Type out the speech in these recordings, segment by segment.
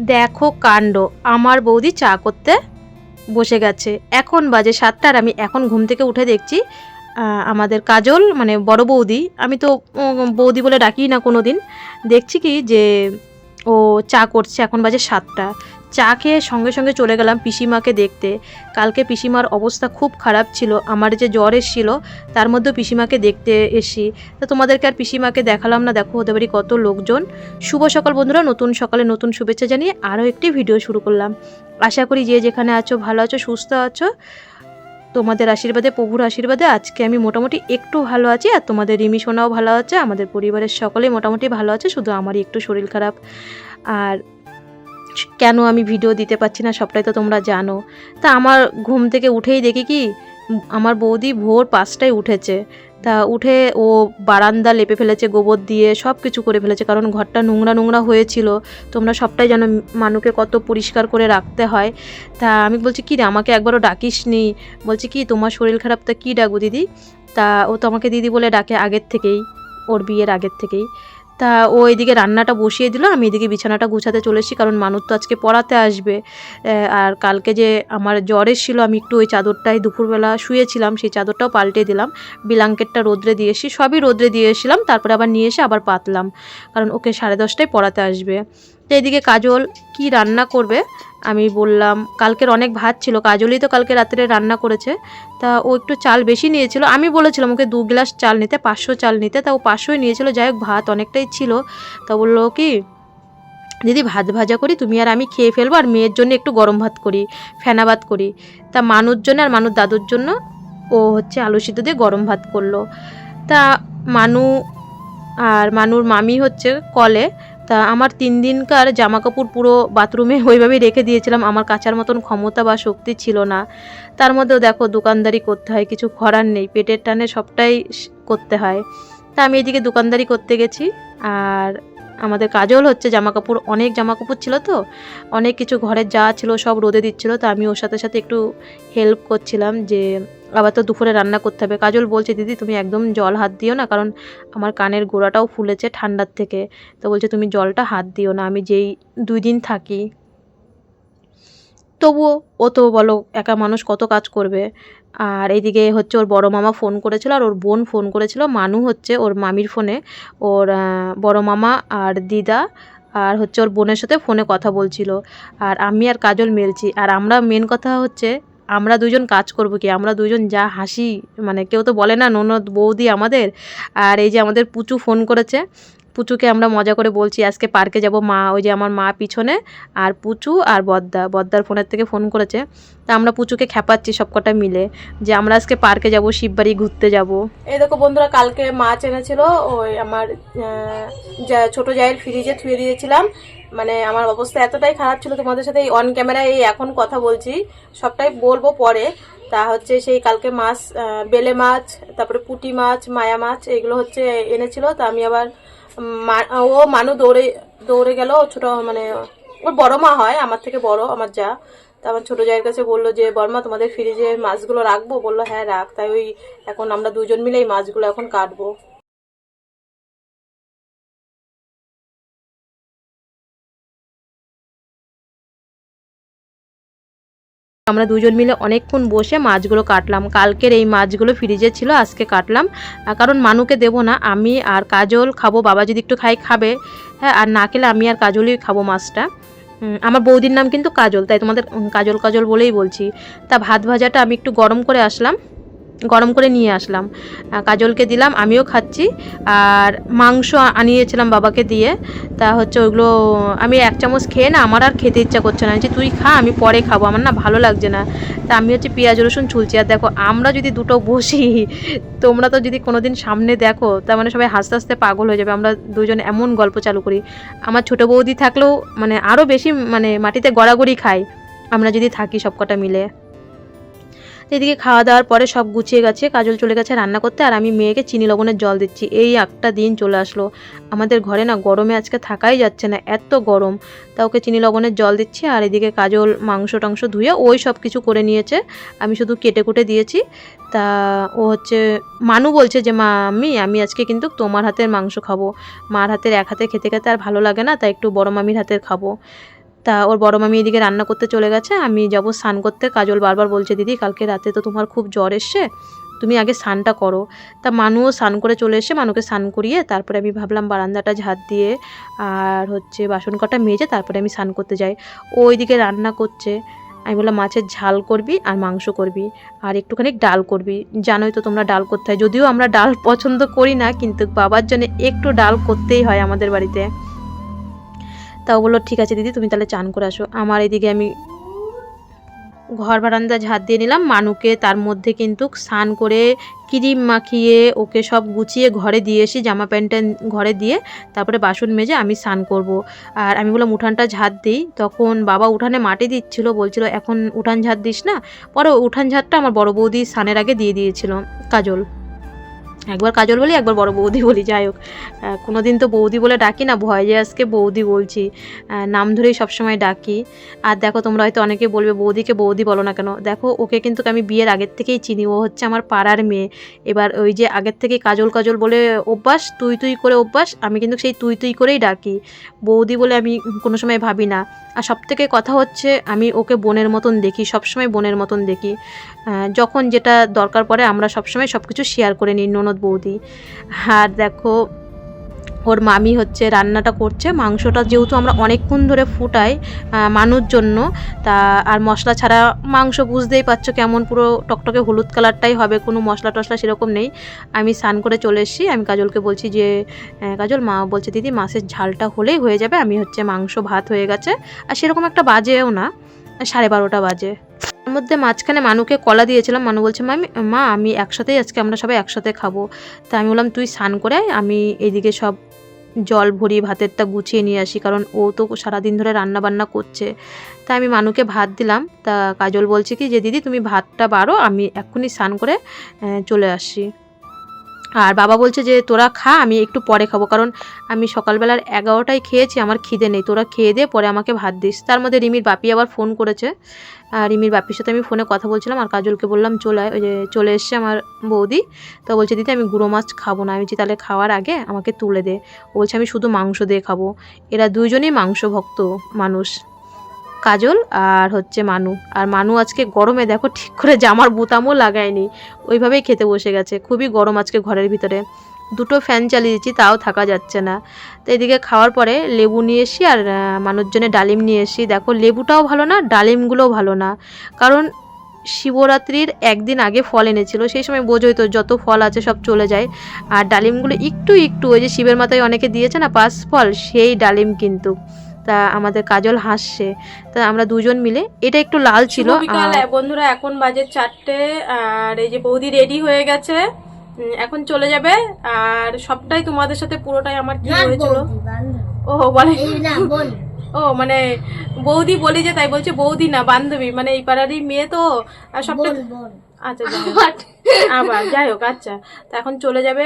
দেখো কাণ্ড, আমার বৌদি চা করতে বসে গেছে। এখন বাজে 7টা আর আমি এখন ঘুম থেকে উঠে দেখছি আমাদের কাজল মানে বড় বৌদি, আমি তো বৌদি বলে ডাকি না কোনো দিন, দেখছি কি যে ও চা করছে। এখন বাজে 7টা। চা খেয়ে সঙ্গে সঙ্গে চলে গেলাম পিসিমাকে দেখতে। কালকে পিসিমার অবস্থা খুব খারাপ ছিল, আমার যে জ্বর এসেছিল তার মধ্যে পিসিমাকে দেখতে এসি। তো তোমাদেরকে আর পিসিমাকে দেখালাম না। দেখো ওদের বাড়ি কত লোকজন। শুভ সকাল বন্ধুরা, নতুন সকালে নতুন শুভেচ্ছা জানিয়ে আরও একটি ভিডিও শুরু করলাম। আশা করি যে যেখানে আছো ভালো আছো, সুস্থ আছো। তোমাদের আশীর্বাদে, প্রভুর আশীর্বাদে আজকে আমি মোটামুটি একটু ভালো আছি। আর তোমাদের রিমি সোনাও ভালো আছে, আমাদের পরিবারের সকলেই মোটামুটি ভালো আছে, শুধু আমারই একটু শরীর খারাপ। আর কেন আমি ভিডিও দিতে পারছি না সবটাই তো তোমরা জানো। তা আমার ঘুম থেকে উঠেই দেখি কি আমার বৌদি ভোর 5টায় উঠেছে। তা উঠে ও বারান্দা লেপে ফেলেছে গোবর দিয়ে, সব কিছু করে ফেলেছে, কারণ ঘরটা নোংরা নোংরা হয়েছিল। তোমরা সবটাই জানো মানুকে কত পরিষ্কার করে রাখতে হয়। তা আমি বলছি কি রে, আমাকে একবারও ডাকিস নি। বলছি কি তোমার শরীর খারাপ, তা কী ডাকবো দিদি? তা ও তো আমাকে দিদি বলে ডাকে আগের থেকেই, ওর বিয়ের আগের থেকেই। তা ও এদিকে রান্নাটা বসিয়ে দিল, আমি এদিকে বিছানাটা গুছাতে চলে এসেছি, কারণ মানুষ তো আজকে পড়াতে আসবে। আর কালকে যে আমার জ্বর এসেছিল, আমি একটু ওই চাদরটাই দুপুরবেলা শুয়েছিলাম, সেই চাদরটাও পাল্টে দিলাম। ব্ল্যাঙ্কেটটা রোদ্রে দিয়ে এসি, সবই রোদ্রে দিয়ে এসেছিলাম, তারপরে আবার নিয়ে এসে আবার পাতলাম, কারণ ওকে 10:30টায় পড়াতে আসবে। তো এদিকে কাজল কি রান্না করবে আমি বললাম, কালকের অনেক ভাত ছিল, কাজলই তো কালকে রাত্রে রান্না করেছে। তা ও একটু চাল বেশি নিয়েছিল, আমি বলেছিলাম ওকে 2 গ্লাস চাল নিতে, 500 চাল নিতে, তা ও 500ই নিয়েছিল। যাই হোক ভাত অনেকটাই ছিল। তা বললো কি দিদি ভাত ভাজা করি, তুমি আর আমি খেয়ে ফেলবো, আর মেয়ের জন্য একটু গরম ভাত করি, ফেনা ভাত করি। তা মানুর জন্য আর মানুর দাদুর জন্য ও হচ্ছে আলু সিদ্ধ দিয়ে গরম ভাত করলো। তা মানু আর মানুর মামি হচ্ছে কলে। তা আমার 3 দিনকার জামা কাপড় পুরো বাথরুমে ওইভাবেই রেখে দিয়েছিলাম, আমার কাচার মতন ক্ষমতা বা শক্তি ছিল না। তার মধ্যেও দেখো দোকানদারি করতে হয়, কিছু করার নেই, পেটের টানে সবটাই করতে হয়। তা আমি এদিকে দোকানদারি করতে গেছি। আর আমাদের কাজল হচ্ছে জামা কাপড়, অনেক জামা কাপড় ছিল, তো অনেক কিছু ঘরের যা ছিল সব রোদে দিচ্ছিল। তো আমি ওর সাথে সাথে একটু হেল্প করছিলাম, যে আবার তো দুপুরে রান্না করতে হবে। কাজল বলছে দিদি তুমি একদম জল হাত দিও না, কারণ আমার কানের গোড়াটাও ফুলেছে ঠান্ডার থেকে। তো বলছে তুমি জলটা হাত দিও না, আমি যেই 2 দিন থাকি। তবুও ও তো বলো একা মানুষ কত কাজ করবে। আর এইদিকে হচ্ছে ওর বড় মামা ফোন করেছিল, আর ওর বোন ফোন করেছিল। মানু হচ্ছে ওর মামির ফোনে ওর বড় মামা আর দিদা আর হচ্ছে ওর বোনের সাথে ফোনে কথা বলছিল। আর আমি আর কাজল মেলছি। আর আমরা মেন কথা হচ্ছে আমরা দুজন কাজ করব কি, আমরা দুজন যা হাসি, মানে কেউ তো বলে না ননদ বৌদি আমাদের। আর এই যে আমাদের পুচু ফোন করেছে, পুচুকে আমরা মজা করে বলছি আজকে পার্কে যাব মা, ওই যে আমার মা পিছনে, আর পুচু আর বদ্দার ফোনের থেকে ফোন করেছে। তা আমরা পুচুকে খেপাচ্ছি সবকটা মিলে যে আমরা আজকে পার্কে যাব, শিববাড়ি ঘুরতে যাব। এই দেখো বন্ধুরা, কালকে মাছ এনেছিল, ওই আমার ছোট জায়ের ফ্রিজে থুয়ে দিয়েছিলাম। মানে আমার অবস্থা এতটাই খারাপ ছিল, তোমাদের সাথে এই অন ক্যামেরায় এখন কথা বলছি, সবটাই বলবো পরে। তা হচ্ছে সেই কালকে মাছ, বেলে মাছ, তারপরে পুঁটি মাছ, মায়া মাছ, এগুলো হচ্ছে এনেছিল। তা আমি আবার ও মানু দৌড়ে দৌড়ে গেল, ছোট মানে ওর বড় মা হয় আমার থেকে বড়, আমার যা। তা আমার ছোট জায়ের কাছে বললো যে বর্মা তোমাদের ফ্রিজে মাছগুলো রাখবো, বললো হ্যাঁ রাখ। তাই ওই এখন আমরা দুজন মিলে এই মাছগুলো এখন কাটবো। আমরা দুজন মিলে অনেকক্ষণ বসে মাছগুলো কাটলাম। কালকের এই মাছগুলো ফ্রিজে ছিল, আজকে কাটলাম, কারণ মানুকে দেবো না, আমি আর কাজল খাবো, বাবা যদি একটু খাবে, হ্যাঁ, আর না খেলে আমি আর কাজলই খাবো মাছটা। আমার বৌদির নাম কিন্তু কাজল, তাই তোমাদের কাজল কাজল বলেই বলছি। তা ভাত ভাজাটা আমি একটু গরম করে নিয়ে আসলাম, কাজলকে দিলাম, আমিও খাচ্ছি। আর মাংস আনিয়েছিলাম বাবাকে দিয়ে। তা হচ্ছে ওইগুলো আমি 1 চামচ খেয়ে না, আমার আর খেতে ইচ্ছা করছে না, যে তুই খা আমি পরে খাবো, আমার না ভালো লাগছে না। তা আমি হচ্ছে পেঁয়াজ রসুন ছুলছি। আর দেখো আমরা যদি দুটো বসি, তোমরা তো যদি কোনোদিন সামনে দেখো, তার মানে সবাই হাসতে হাসতে পাগল হয়ে যাবে, আমরা দুজন এমন গল্প চালু করি। আমার ছোটো বৌদি থাকলেও মানে আরও বেশি, মানে মাটিতে গড়াগড়ি খাই আমরা যদি থাকি সবকটা মিলে। এদিকে খাওয়া দাওয়ার পরে সব গুছিয়ে গেছে, কাজল চলে গেছে রান্না করতে, আর আমি মেয়েকে চিনি লবণের জল দিচ্ছি। এই একটা দিন চলে আসলো আমাদের ঘরে, না গরমে আজকে থাকাই যাচ্ছে না, এত গরম। তা ওকে চিনি লবণের জল দিচ্ছি। আর এদিকে কাজল মাংস টাংস ধুয়ে ওই সব কিছু করে নিয়েছে, আমি শুধু কেটে কুটে দিয়েছি। তা ও হচ্ছে মানু বলছে যে মা আমি আজকে কিন্তু তোমার হাতের মাংস খাবো, মার হাতের এক হাতে খেতে খেতে আর ভালো লাগে না, তাই একটু বড় মামির হাতের খাবো। তা ওর বড় মামি এদিকে রান্না করতে চলে গেছে, আমি যাব স্নান করতে। কাজল বারবার বলছে দিদি কালকে রাতে তো তোমার খুব জ্বর এসছে, তুমি আগে স্নানটা করো। তা মানুও স্নান করে চলে এসে মানুকে স্নান করিয়ে তারপরে আমি ভাবলাম বারান্দাটা ঝাঁট দিয়ে আর হচ্ছে বাসন কটা মেজে তারপরে আমি স্নান করতে যাই। ও ওইদিকে রান্না করছে। আমি বললাম মাছের ঝাল করবি আর মাংস করবি আর একটুখানি ডাল করবি, জানোই তো তোমরা ডাল করতে হয়, যদিও আমরা ডাল পছন্দ করি না কিন্তু বাবার জন্য একটু ডাল করতেই হয় আমাদের বাড়িতে। তাও বললো ঠিক আছে দিদি তুমি তাহলে চান করে আসো। আমার এদিকে আমি ঘর বারান্দা ঝাঁট দিয়ে নিলাম, মানুকে তার মধ্যে কিন্তু স্নান করে ক্রিম মাখিয়ে ওকে সব গুছিয়ে ঘরে দিয়ে এসি, জামা প্যান্টটা ঘরে দিয়ে তারপরে বাসন মেজে আমি স্নান করব। আর আমি বললাম উঠানটা ঝাঁট দিই, তখন বাবা উঠানে মাটি দিচ্ছিল, বলছিল এখন উঠান ঝাঁট দিস না। পরে উঠান ঝাঁটটা আমার বড় বৌদি স্নানের আগে দিয়ে দিয়েছিল কাজল, একবার কাজল বলি একবার বড় বৌদি বলি, যাই হোক কোনো দিন তো বৌদি বলে ডাকি না, ভয় যে আজকে বৌদি বলছি, নাম ধরেই সবসময় ডাকি। আর দেখো তোমরা হয়তো অনেকে বলবে বৌদিকে বৌদি বলো না কেন, দেখো ওকে কিন্তু আমি বিয়ের আগের থেকেই চিনি, ও হচ্ছে আমার পাড়ার মেয়ে। এবার ওই যে আগের থেকে কাজল কাজল বলে অভ্যাস, তুই তুই করে অভ্যাস, আমি কিন্তু সেই তুই তুই করেই ডাকি, বৌদি বলে আমি কোনো সময় ভাবি না। আর সবথেকে কথা হচ্ছে আমি ওকে বোনের মতন দেখি, সবসময় বোনের মতন দেখি, যখন যেটা দরকার পড়ে আমরা সবসময় সব কিছু শেয়ার করে নিই ননদ বৌদি। আর দেখো ওর মামি হচ্ছে রান্নাটা করছে, মাংসটা যেহেতু আমরা অনেকক্ষণ ধরে ফুটাই মানুষ জন্য, তা আর মশলা ছাড়া মাংস বুঝতেই পারছো কেমন পুরো টকটকে হলুদ কালারটাই হবে, কোনো মশলা টশলা সেরকম নেই। আমি স্নান করে চলে এসেছি, আমি কাজলকে বলছি যে কাজল, মা বলছে দিদি মাছের ঝালটা হলেই হয়ে যাবে, আমি হচ্ছে মাংস ভাত হয়ে গেছে, আর সেরকম একটা বাজেও না, 12:30 বাজে। তার মধ্যে মাঝখানে মানুকে কলা দিয়েছিলাম, মানু বলছে মা আমি একসাথেই আজকে আমরা সবাই একসাথে খাবো। তা আমি বললাম তুই স্নান করে আমি এইদিকে সব জল ভরিয়ে ভাতেরটা গুছিয়ে নিয়ে আসি, কারণ ও তো সারাদিন ধরে রান্না বান্না করছে। তা আমি মানুকে ভাত দিলাম, তা কাজল বলছে কি যে দিদি তুমি ভাতটা বাড়ো, আমি এক্ষুনি স্নান করে চলে আসি। আর বাবা বলছে যে তোরা খা, আমি একটু পরে খাবো, কারণ আমি সকালবেলার 11টায় খেয়েছি, আমার খিদে নেই, তোরা খেয়ে দে পরে আমাকে ভাত দিস। তার মধ্যে রিমির বাপি আবার ফোন করেছে, আর রিমির বাপির সাথে আমি ফোনে কথা বলছিলাম, আর কাজলকে বললাম ওই যে চলে এসছে আমার বৌদি। তো বলছে দিদি আমি গুঁড়ো মাছ খাবো না, আমি বলছি তাহলে খাওয়ার আগে আমাকে তুলে দে। ও বলছে আমি শুধু মাংস দিয়ে খাবো। এরা দুইজনই মাংস ভক্ত মানুষ, কাজল আর হচ্ছে মানু। আর মানু আজকে গরমে দেখো ঠিক করে জামার বোতামও লাগায়নি, ওইভাবেই খেতে বসে গেছে, খুবই গরম আজকে ঘরের ভিতরে, 2টো ফ্যান চালিয়েছি তাও থাকা যাচ্ছে না। তো এদিকে খাওয়ার পরে লেবু নিয়ে এসি আর মানুষ জন্য ডালিম নিয়ে এসি। দেখো লেবুটাও ভালো না, ডালিমগুলোও ভালো না, কারণ শিবরাত্রির একদিন আগে ফল এনেছিল, সেই সময় বোঝোই তো যত ফল আছে সব চলে যায়, আর ডালিমগুলো একটু একটু ওই যে শিবের মাথায় অনেকে দিয়েছে না 5 ফল, সেই ডালিম কিন্তু। তা আমাদের কাজল হাসছে, তা আমরা দুজন মিলে, এটা একটু লাল ছিল। বন্ধুরা এখন বাজে 4টে, আর এই যে বৌদি রেডি হয়ে গেছে, এখন চলে যাবে। আর সবটাই তোমাদের সাথে পুরোটাই আমার কি হয়েছিল, ও বলে ও মানে বৌদি বলি যে, তাই বলছে বৌদি না বান্ধবী, মানে এই পাড়ারই মেয়ে তো, আর সবটা আচ্ছা আবার যাই হোক। আচ্ছা তো এখন চলে যাবে।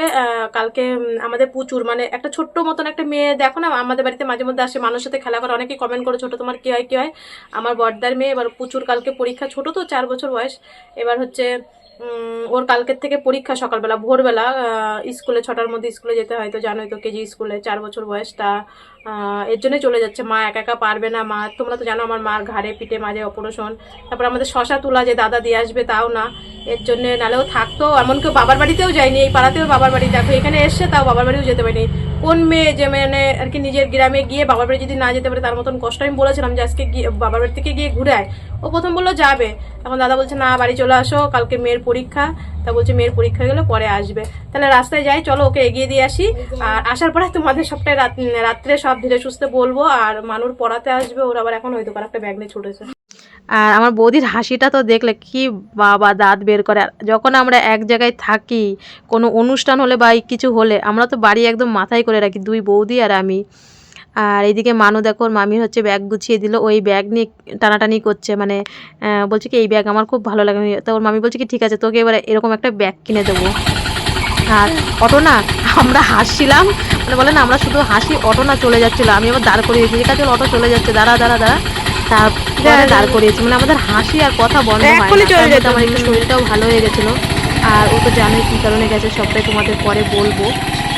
কালকে আমাদের প্রচুর মানে একটা ছোট্ট মতন একটা মেয়ে, দেখো না আমাদের বাড়িতে মাঝে মধ্যে আসে, মানুষের সাথে খেলা করে, অনেকে কমেন্ট করে ছোট তোমার কি হয় কি হয়, আমার বড়দার মেয়ে। এবার প্রচুর কালকে পরীক্ষা, ছোট তো 4 বছর বয়স, এবার হচ্ছে ওর কালকের থেকে পরীক্ষা সকালবেলা ভোরবেলা, স্কুলে 6টার মধ্যে স্কুলে যেতে হয়, তো জানোই তো কেজি স্কুলে, 4 বছর বয়স। তা এর জন্যই চলে যাচ্ছে, মা একা একা পারবে না, মা তোমরা তো জানো আমার মার ঘাড়ে পিঠে মাঝে অপারেশন, তারপর আমাদের শশা তুলা যে দাদা দিয়ে আসবে তাও না, এর জন্য নালেও থাকতো, এমনকি বাবার বাড়িতেও যায়নি, এই পাড়াতেও বাবার বাড়ি, দেখো এখানে এসছে তাও বাবার বাড়িও যেতে পারিনি। কোন মেয়ে যে মানে আর কি নিজের গ্রামে গিয়ে বাবার বাড়ি যদি না যেতে পারে তার মতন কষ্ট। আমি বলেছিলাম যে আজকে গিয়ে বাবার বাড়ি থেকে গিয়ে ঘুরে আয়, ও প্রথম বললো যাবে, এখন দাদা বলছে না বাড়ি চলে আসো, কালকে মেয়ের পরীক্ষা, তা বলছে মেয়ের পরীক্ষা গেলে পরে আসবে। তাহলে রাস্তায় যাই, চলো ওকে এগিয়ে দিয়ে আসি, আর আসার পরে তোমাদের সবটাই রাত্রে সব ধীরে সুস্থে বলবো। আর মানুর পড়াতে আসবে, ওর আবার এখন হয়তো একটা ব্যাগ নিয়ে ছুটেছে। আর আমার বৌদির হাসিটা তো দেখলে কি বাবা দাঁত বের করে। যখন আমরা এক জায়গায় থাকি, কোনো অনুষ্ঠান হলে বা কিছু হলে, আমরা তো বাড়ি একদম মাথায় করে রাখি, 2 বৌদি আর আমি। আর এইদিকে মানু দেখো ওর মামির হচ্ছে ব্যাগ গুছিয়ে দিল, ওই ব্যাগ নিয়ে টানাটানি করছে, মানে বলছে কি এই ব্যাগ আমার খুব ভালো লাগে। তো ওর মামি বলছে কি ঠিক আছে তোকে এবার এরকম একটা ব্যাগ কিনে দেবো। আর অটো না, আমরা হাসছিলাম, মানে বলে না আমরা শুধু হাসি, অটো না চলে যাচ্ছিলো, আমি আবার দাঁড় করিয়েছি, ঠিক আছে অটো চলে যাচ্ছে, দাঁড়া দাঁড়া দাঁড়া, তারপরে দাঁড় করিয়েছি, মানে আমাদের হাসি আর কথা বন্ধ হয় না। আমার একটু শরীরটাও ভালো হয়ে গেছিলো, আর ও তো জানোই কী কারণে গেছে, সবটাই তোমাদের পরে বলবো।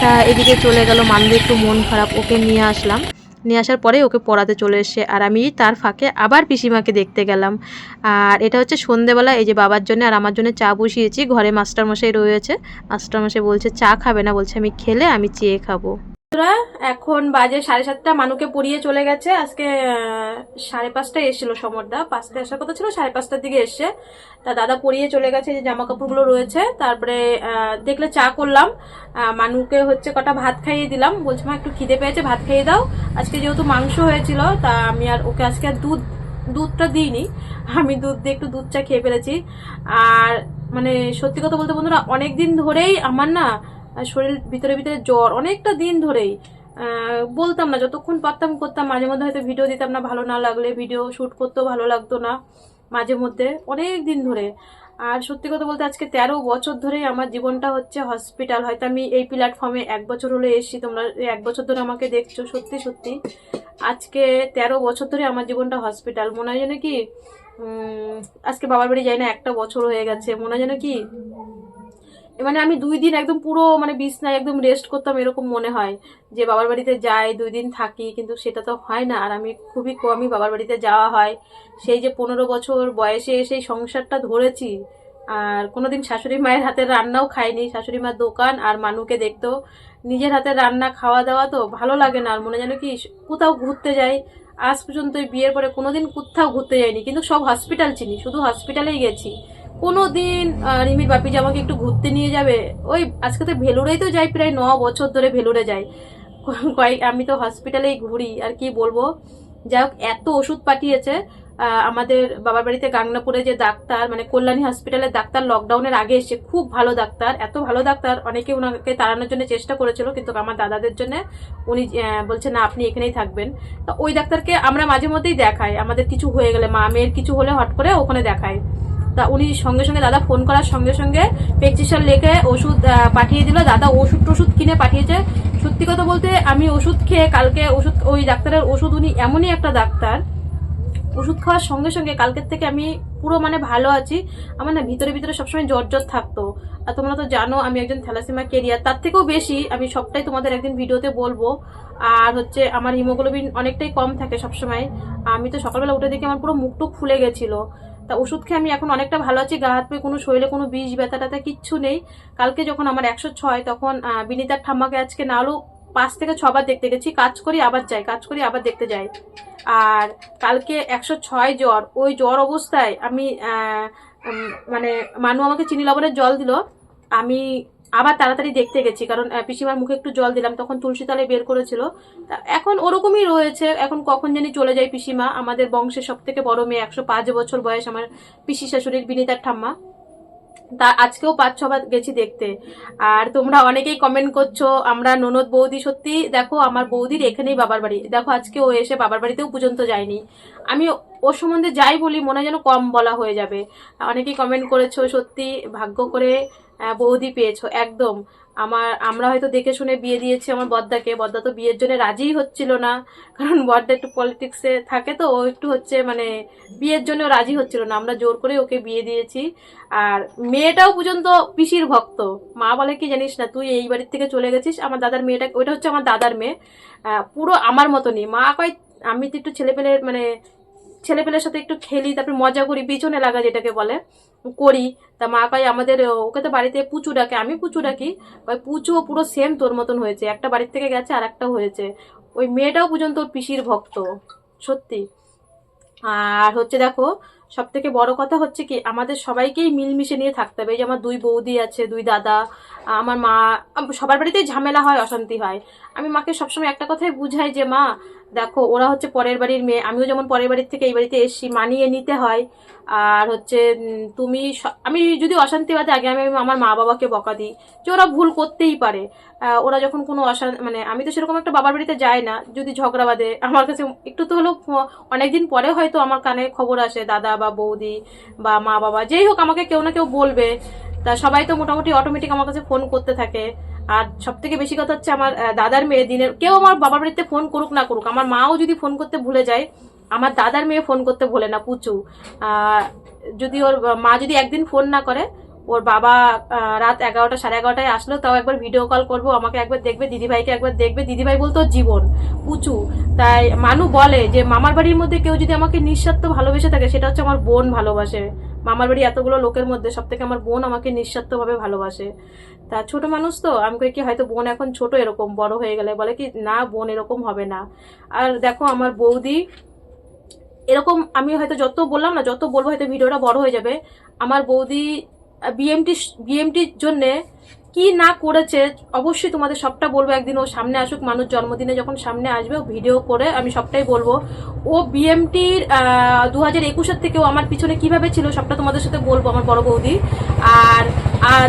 তা এদিকে চলে গেল, মানুষ একটু মন খারাপ, ওকে নিয়ে আসলাম, নিয়ে আসার পরে ওকে পড়াতে চলে এসছে, আর আমি তার ফাঁকে আবার পিসিমাকে দেখতে গেলাম। আর এটা হচ্ছে সন্ধেবেলা, এই যে বাবার জন্য আর আমার জন্য চা বসিয়েছি। ঘরে মাস্টারমশাই রয়েছে, মাস্টারমশাই বলছে চা খাবে না, বলছে আমি খেলে আমি চেয়ে খাবো। এখন বাজে 7:30, মানুকে পড়িয়ে চলে গেছে। আজকে 5:30টায় এসেছিল সমরদা, 5টায় আসার কথা ছিল, 5:30টার দিকে এসছে। তা দাদা পড়িয়ে চলে গেছে, যে জামা কাপড়গুলো রয়েছে। তারপরে দেখলে চা করলাম, মানুকে হচ্ছে কটা ভাত খাইয়ে দিলাম, বলছে মা একটু খিদে পেয়েছে ভাত খাইয়ে দাও। আজকে যেহেতু মাংস হয়েছিল, তা আমি আর ওকে আজকে আর দুধটা দিইনি, আমি দুধ দিয়ে একটু দুধ চা খেয়ে ফেলেছি। আর মানে সত্যি কথা বলতে বন্ধুরা, অনেকদিন ধরেই আমার না শরীর ভিতরে ভিতরে জ্বর, অনেকটা দিন ধরেই। বলতাম না, যতক্ষণ পারতাম করতাম, মাঝে মধ্যে হয়তো ভিডিও দিতাম না, ভালো না লাগলে ভিডিও শ্যুট করতেও ভালো লাগতো না মাঝে মধ্যে, অনেক দিন ধরে। আর সত্যি কথা বলতে আজকে 13 বছর ধরেই আমার জীবনটা হচ্ছে হসপিটাল। হয়তো আমি এই প্ল্যাটফর্মে 1 বছর হলে এসেছি, তোমরা 1 বছর ধরে আমাকে দেখছো, সত্যি সত্যি আজকে 13 বছর ধরে আমার জীবনটা হসপিটাল। মনে হয় যেন কি আজকে বাবার বাড়ি যাই না 1টা বছর হয়ে গেছে, মনে হয় যেন কি মানে আমি 2 দিন একদম পুরো মানে বিছনায় একদম রেস্ট করতাম, এরকম মনে হয় যে বাবার বাড়িতে যাই 2 দিন থাকি, কিন্তু সেটা তো হয় না। আর আমি খুবই কমই বাবার বাড়িতে যাওয়া হয়। সেই যে 15 বছর বয়সে এসে সংসারটা ধরেছি, আর কোনোদিন শাশুড়ি মায়ের হাতের রান্নাও খাইনি। শাশুড়ি মার দোকান আর মানুকে দেখতো, নিজের হাতের রান্না খাওয়া দাওয়া তো ভালো লাগে না। আর মনে যেন কি কোথাও ঘুরতে যাই, আজ পর্যন্ত বিয়ের পরে কোনোদিন কোথাও ঘুরতে যাইনি, কিন্তু সব হসপিটাল চিনি, শুধু হসপিটালেই গেছি। কোনোদিন রিমির বাপি যে আমাকে একটু ঘুরতে নিয়ে যাবে, ওই আজকে তো ভেলুরেই তো যাই, প্রায় 9 বছর ধরে ভেলুরে যাই। আমি তো হসপিটালেই ঘুরি, আর কি বলবো। যাই হোক, এত ওষুধ পাঠিয়েছে আমাদের বাবার বাড়িতে গাংনাপুরে যে ডাক্তার, মানে কল্যাণী হসপিটালের ডাক্তার, লকডাউনের আগে এসে, খুব ভালো ডাক্তার, এত ভালো ডাক্তার, অনেকে ওনাকে তাড়ানোর জন্য চেষ্টা করেছিল, কিন্তু আমার দাদাদের জন্য উনি বলছে না আপনি এখানেই থাকবেন। তো ওই ডাক্তারকে আমরা মাঝে মধ্যেই দেখাই, আমাদের কিছু হয়ে গেলে, মা মেয়ের কিছু হলে হট করে ওখানে দেখাই। তা উনি সঙ্গে সঙ্গে, দাদা ফোন করার সঙ্গে সঙ্গে প্রেসক্রিপশন লিখে ওষুধ পাঠিয়ে দিল। দাদা ওষুধ কিনে পাঠিয়েছে। সত্যি কথা বলতে আমি ওষুধ খেয়ে কালকে, ওই ডাক্তারের ওষুধ, উনি এমনই একটা ডাক্তার, ওষুধ খাওয়ার সঙ্গে সঙ্গে কালকের থেকে আমি পুরো মানে ভালো আছি। আমার না ভিতরে ভিতরে সবসময় জ্বর জ্বর থাকতো। আর তোমরা তো জানো আমি একজন থ্যালাসেমিয়া ক্যারিয়ার, তার থেকেও বেশি, আমি সবটাই তোমাদের একদিন ভিডিওতে বলবো। আর হচ্ছে আমার হিমোগ্লোবিন অনেকটাই কম থাকে সবসময়। আমি তো সকালবেলা উঠে দেখি আমার পুরো মুখটুক ফুলে গেছিল। তা ওষুধ খেয়ে আমি এখন অনেকটা ভালো আছি, গা হাত পায়ে কোনো শরীরে কোনো বিষ ব্যথা ট্যাথা কিচ্ছু নেই। কালকে যখন আমার 106, তখন বিনিতার ঠাম্মাকে আজকে না হলেও 5 থেকে 6 বার দেখতে গেছি। কাজ করি আবার যাই, কাজ করি আবার দেখতে যাই। আর কালকে 106 জ্বর, ওই জ্বর অবস্থায় আমি মানে মানু আমাকে চিনি লবণের জল দিল, আমি আবার তাড়াতাড়ি দেখতে গেছি, কারণ পিসিমার মুখে একটু জল দিলাম, তখন তুলসী তলে বের করেছিল। এখন ওরকমই রয়েছে, এখন কখন জানি চলে যায় পিসিমা। আমাদের বংশের সব থেকে বড় মেয়ে, 105 বছর বয়স আমার পিসি শাশুড়ির, বিনিতার ঠাম্মা। তা আজকেও 5-6 বার গেছি দেখতে। আর তোমরা অনেকেই কমেন্ট করছো আমরা ননদ বৌদি, সত্যি দেখো আমার বৌদির এখানেই বাবার বাড়ি, দেখো আজকে ও এসে বাবার বাড়িতেও পর্যন্ত যায়নি। আমি ওর সম্বন্ধে যাই বলি মনে হয় যেন কম বলা হয়ে যাবে। অনেকেই কমেন্ট করেছো, সত্যি ভাগ্য করে বৌদি পেয়েছো একদম। আমরা হয়তো দেখে শুনে বিয়ে দিয়েছি আমার বদ্দাকে, বদ্দা তো বিয়ের জন্য রাজিই হচ্ছিল না, কারণ বদ্দা একটু পলিটিক্সে থাকে, তো ও একটু হচ্ছে মানে বিয়ের জন্য রাজি হচ্ছিল না, আমরা জোর করে ওকে বিয়ে দিয়েছি। আর মেয়েটাও পর্যন্ত পিসির ভক্ত। মা বলে কি জানিস না, তুই এই বাড়ির থেকে চলে গেছিস, আমার দাদার মেয়েটা, ওইটা হচ্ছে আমার দাদার মেয়ে, পুরো আমার মতনই। মা কয় আমি তো একটু ছেলেপেলের সাথে একটু খেলি, তারপরে মজা করি, পিছনে লাগা যেটাকে বলে করি। তা মা কয় আমাদের, ওকে তো বাড়িতে পুচু ডাকে, আমি পুচু ডাকি, ওই পুচুও পুরো সেম তোর মতন হয়েছে, একটা বাড়ির থেকে গেছে আর একটা হয়েছে। ওই মেয়েটাও পর্যন্ত ওর পিসির ভক্ত, সত্যি। আর হচ্ছে দেখো, সব থেকে বড় কথা হচ্ছে কি, আমাদের সবাইকেই মিলমিশে নিয়ে থাকতে হবে। এই যে আমার 2 বৌদি আছে, 2 দাদা, আমার মা, সবার বাড়িতেই ঝামেলা হয়, অশান্তি হয়। আমি মাকে সবসময় একটা কথাই বুঝাই যে মা দেখো, ওরা হচ্ছে পরের বাড়ির মেয়ে, আমিও যেমন পরের বাড়ির থেকে এই বাড়িতে এসেছি, মানিয়ে নিতে হয়। আর হচ্ছে আমি যদি অশান্তি বাদে আগে আমি আমার মা বাবাকে বকা দিই যে ওরা ভুল করতেই পারে। ওরা যখন কোনো মানে আমি তো সেরকম একটা বাবার বাড়িতে যাই না, যদি ঝগড়া বাদে আমার কাছে একটু তো হলেও অনেকদিন পরে হয়তো আমার কানে খবর আসে, দাদা বা বৌদি বা মা বাবা যেই হোক আমাকে কেউ না কেউ বলবে। তা সবাই তো মোটামুটি অটোমেটিক আমার কাছে ফোন করতে থাকে। আর সব থেকে বেশি কথা হচ্ছে আমার দাদার মেয়ে, দিনের কেউ আমার বাবার বাড়িতে ফোন করুক না করুক, আমার মাও যদি ফোন করতে ভুলে যায়, আমার দাদার মেয়ে ফোন করতে ভুলে না, পুচু। যদি ওর মা যদি একদিন ফোন না করে, ওর বাবা রাত 11টা 11:30টায় আসলো, তাও একবার ভিডিও কল করবো, আমাকে একবার দেখবে, দিদিভাইকে একবার দেখবে। দিদিভাই বলতো জীবন পুচু। তাই মানু বলে যে মামার বাড়ির মধ্যে কেউ যদি আমাকে নিঃস্বার্থ ভালোবেসে থাকে সেটা হচ্ছে আমার বোন ভালোবাসে। মামার বাড়ি এতগুলো লোকের মধ্যে সব থেকে আমার বোন আমাকে নিঃস্বার্থভাবে ভালোবাসে। তা ছোট মানুষ তো আমি কই কি হয়তো বোন এখন ছোট, এরকম বড় হয়ে গেলে বলে কি না বোন এরকম হবে না। আর দেখো আমার বৌদি এরকম, আমি হয়তো যত বললাম না, যত বলবো হয়তো ভিডিওটা বড় হয়ে যাবে। আমার বৌদি বিএমটির জন্যে কি না করেছে অবশ্যই তোমাদের সবটা বলবো। একদিন ও সামনে আসুক, মানুষ জন্মদিনে যখন সামনে আসবে ভিডিও করে আমি সবটাই বলবো। ও বিএমটির 2021-এর থেকেও আমার পিছনে কিভাবে ছিল সবটা তোমাদের সাথে বলবো, আমার বড় বৌদি। আর আর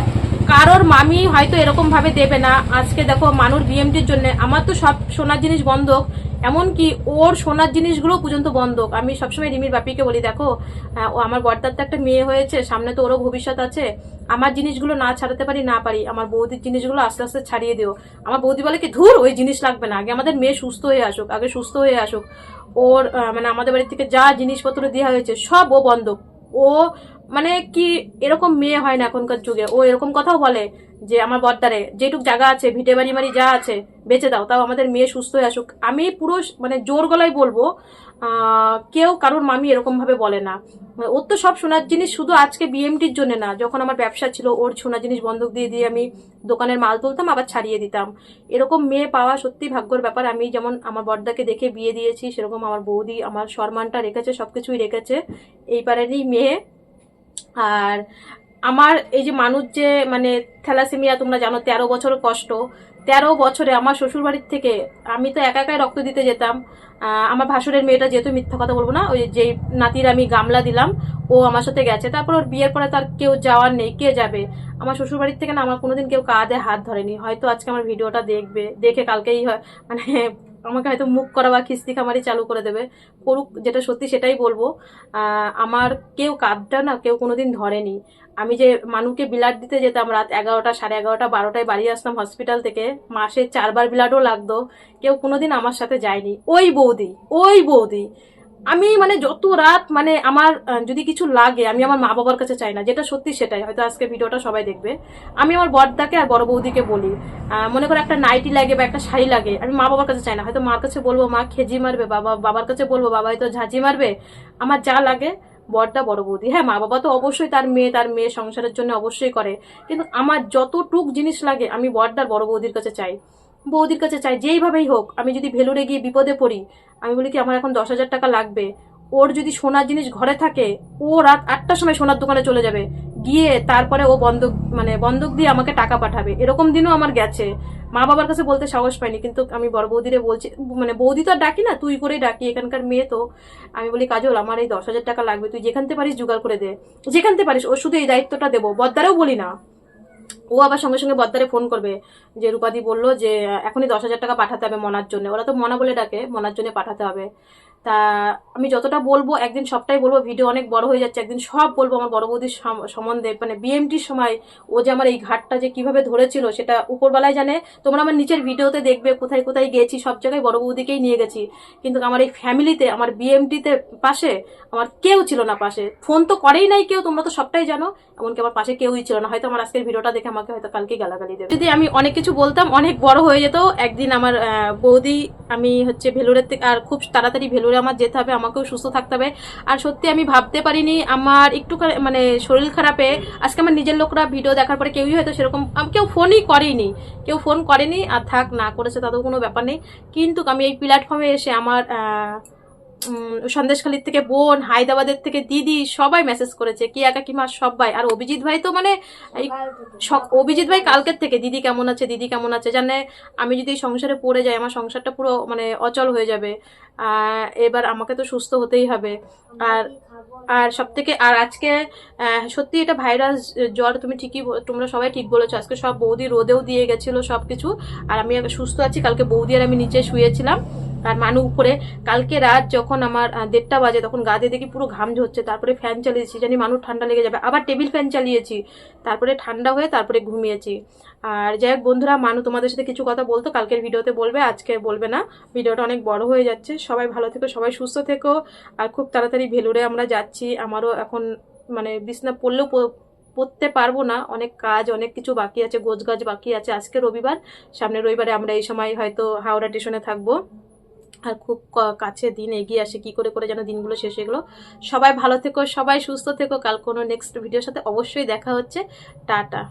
কারোর মামি হয়তো এরকম ভাবে দেবে না। আজকে দেখো মানুষ বিএমটির জন্য, আমার তো সব সোনার জিনিস বন্ধক, এমনকি ওর সোনার জিনিসগুলো পর্যন্ত বন্ধক। আমি সবসময় রিমির বাপিকে বলি দেখো ও আমার বড়দার তো একটা মেয়ে হয়েছে, সামনে তো ওরও ভবিষ্যৎ আছে, আমার জিনিসগুলো না ছাড়াতে পারি না পারি, আমার বৌদির জিনিসগুলো আস্তে আস্তে ছাড়িয়ে দিও। আমার বৌদি বলে কি ধুর ওই জিনিস লাগবে না, আগে আমাদের মেয়ে সুস্থ হয়ে আসুক, আগে সুস্থ হয়ে আসুক। ওর মানে আমাদের বাড়ি থেকে যা জিনিসপত্র দেওয়া হয়েছে সব ও বন্ধক। ও মানে কি এরকম মেয়ে হয় না এখনকার যুগে। ও এরকম কথাও বলে যে আমার বর্দারে যেটুক জায়গা আছে ভিটে বাড়ি মারি যা আছে বেঁচে দাও, তাও আমাদের মেয়ে সুস্থ হয়ে আসুক। আমি পুরো মানে জোর গলায় বলবো কেউ কারোর মামি এরকম ভাবে বলে না। ওর তো সব সোনার জিনিস শুধু আজকে বিএমটির জন্য না, যখন আমার ব্যবসা ছিল ওর সোনার জিনিস বন্ধক দিয়ে দিয়ে আমি দোকানের মাল তুলতাম আবার ছাড়িয়ে দিতাম। এরকম মেয়ে পাওয়া সত্যি ভাগ্যের ব্যাপার। আমি যেমন আমার বর্দাকে দেখে বিয়ে দিয়েছি, সেরকম আমার বৌদি আমার সম্মানটা রেখেছে, সবকিছুই রেখেছে, এই পারেরই মেয়ে। আর আমার এই যে মানুষ যে মানে থ্যালাসেমিয়া তোমরা জানো, 13 বছর কষ্ট, 13 বছরে আমার শ্বশুর বাড়ির থেকে আমি তো একা একাই রক্ত দিতে যেতাম। আমার ভাসুরের মেয়েটা, যেহেতু মিথ্যা কথা বলবো না, ওই যে নাতির আমি গামলা দিলাম ও আমার সাথে গেছে, তারপর ওর বিয়ের পরে তার কেউ যাওয়ার নেই, কে যাবে? আমার শ্বশুর বাড়ির থেকে না আমার কোনোদিন কেউ কাঁধে হাত ধরেনি। হয়তো আজকে আমার ভিডিওটা দেখবে, দেখে কালকেই মানে আমাকে হয়তো মুখ করা বা খিস্তি খামারি চালু করে দেবে, করুক, যেটা সত্যি সেটাই বলবো। আমার কেউ কাঁধটা না কেউ কোনোদিন ধরেনি। আমি যে মানুষকে ব্লাড দিতে যেতাম রাত 11টা 11:30 12টায় বাড়ি আসতাম হসপিটাল থেকে, মাসে 4বার ব্লাডও লাগতো, কেউ কোনোদিন আমার সাথে যায়নি। ওই বৌদি আমি মানে যত রাত মানে আমার যদি কিছু লাগে আমি আমার মা বাবার কাছে চাই না, যেটা সত্যি সেটাই। হয়তো আজকে ভিডিওটা সবাই দেখবে। আমি আমার বড়দাকে আর বড় বৌদিকে বলি মনে করে একটা নাইটি লাগে বা একটা শাড়ি লাগে, আমি মা বাবার কাছে চাই না। হয়তো মার কাছে বলবো মা খেজি মারবে, বাবার কাছে বলবো বাবা হয়তো ঝাঁঝি মারবে। আমার যা লাগে বড়দা বড় বৌদি, হ্যাঁ মা বাবা তো অবশ্যই তার মেয়ে সংসারের জন্য অবশ্যই করে, কিন্তু আমার যতটুক জিনিস লাগে আমি বড়দার বড় বৌদির কাছে চাই, বৌদির কাছে চাই, যেইভাবেই হোক। আমি যদি ভেলুরে গিয়ে বিপদে পড়ি, আমি বলি কি আমার এখন 10,000 টাকা লাগবে, ওর যদি সোনার জিনিস ঘরে থাকে ও রাত 8টার সময় সোনার দোকানে চলে যাবে, গিয়ে তারপরে ও বন্ধক দিয়ে আমাকে টাকা পাঠাবে। এরকম দিনও আমার গেছে। মা বাবার কাছে বলতে সাহস পাইনি, কিন্তু আমি বড় বৌদিরে বলছি, মানে বৌদি তো আর ডাকি না, তুই করেই ডাকি, এখানকার মেয়ে তো। আমি বলি কাজল আমার এই 10,000 টাকা লাগবে, তুই যেখানতে পারিস জোগাড় করে দে, যেখানতে পারিস। ও শুধু এই দায়িত্বটা দেবো, বদ্দারেও বলি না। ও আবার সঙ্গে সঙ্গে বদ্দারে ফোন করবে যে রূপাদি বললো যে এখনই 10,000 টাকা পাঠাতে হবে মনার জন্য, ওরা তো মনা বলে ডাকে, মনার জন্য পাঠাতে হবে। তা আমি যতটা বলবো একদিন সবটাই বলবো, ভিডিও অনেক বড় হয়ে যাচ্ছে, একদিন সব বলবো আমার বড় বৌদির সম্বন্ধে। মানে বিএমটির সময় ও যে আমার এই ঘাটটা যে কিভাবে ধরেছিল সেটা উপরবেলায় জানে। তোমরা আমার নিচের ভিডিওতে দেখবে কোথায় কোথায় গেছি, সব জায়গায় বড় বৌদিকেই নিয়ে গেছি, কিন্তু আমার এই ফ্যামিলিতে আমার বিএমটিতে পাশে আমার কেউ ছিল না পাশে। ফোন তো করেই নাই কেউ, তোমরা তো সবটাই জানো, এমনকি আমার পাশে কেউই ছিল না। হয়তো আমার আজকের ভিডিওটা দেখে আমাকে হয়তো কালকে গালাগালি দেবে। যদি আমি অনেক কিছু বলতাম অনেক বড় হয়ে যেত। একদিন আমার বৌদি, আমি হচ্ছে ভেলুরের থেকে, আর খুব তাড়াতাড়ি ভেলুরে আমার যেতে হবে, আমাকেও সুস্থ থাকতে হবে। আর সত্যি আমি ভাবতে পারিনি আমার একটু মানে শরীর খারাপে আজকে আমার নিজের লোকরা ভিডিও দেখার পরে কেউই হয়তো সেরকম কেউ ফোনই করেনি, কেউ ফোন করেনি, আর থাক না করেছে তাদের কোনো ব্যাপার নেই। কিন্তু আমি এই প্ল্যাটফর্মে এসে আমার সন্দেশখালীর থেকে বোন, হায়দ্রাবাদের থেকে দিদি সবাই মেসেজ করেছে, কি কাকিমা সবাই। আর অভিজিৎ ভাই তো মানে অভিজিৎ ভাই কালকের থেকে দিদি কেমন আছে, দিদি কেমন আছে, জানে আমি যদি সংসারে পড়ে যাই আমার সংসারটা পুরো মানে অচল হয়ে যাবে। এবার আমাকে তো সুস্থ হতেই হবে। আর আর সব থেকে আর আজকে সত্যি এটা ভাইরাস জ্বর, তুমি ঠিকই, তোমরা সবাই ঠিক বলেছো। আজকে সব বৌদি রোদেও দিয়ে গেছিল সবকিছু, আর আমি সুস্থ আছি। কালকে বৌদি আর আমি নিচে শুয়েছিলাম আর মানু উপরে। কালকে রাত যখন আমার 1:30 বাজে তখন গা দিয়ে দেখি পুরো ঘাম ঝরছে, তারপরে ফ্যান চালিয়েছি, জানি মানুষ ঠান্ডা লেগে যাবে, আবার টেবিল ফ্যান চালিয়েছি, তারপরে ঠান্ডা হয়ে তারপরে ঘুমিয়েছি। আর যাই হোক বন্ধুরা, মানু তোমাদের সাথে কিছু কথা বলতো, কালকের ভিডিওতে বলবে, আজকে বলবে না, ভিডিওটা অনেক বড় হয়ে যাচ্ছে। সবাই ভালো থেকো, সবাই সুস্থ থেকো। আর খুব তাড়াতাড়ি ভেলুরে আমরা যাচ্ছি। আমারও এখন মানে বিছনা পড়লেও পরতে পারবো না, অনেক কাজ, অনেক কিছু বাকি আছে, গোছগাছ বাকি আছে। আজকে রবিবার, সামনে রবিবারে আমরা এই সময় হয়তো হাওড়া স্টেশনে থাকবো। আর খুব কাছে দিন এগিয়ে আসে, কি করে করে যেন দিনগুলো শেষ হয়ে গেলো। সবাই ভালো থেকো, সবাই সুস্থ থেকো। কাল কোনো নেক্সট ভিডিওর সাথে অবশ্যই দেখা হচ্ছে। টাটা।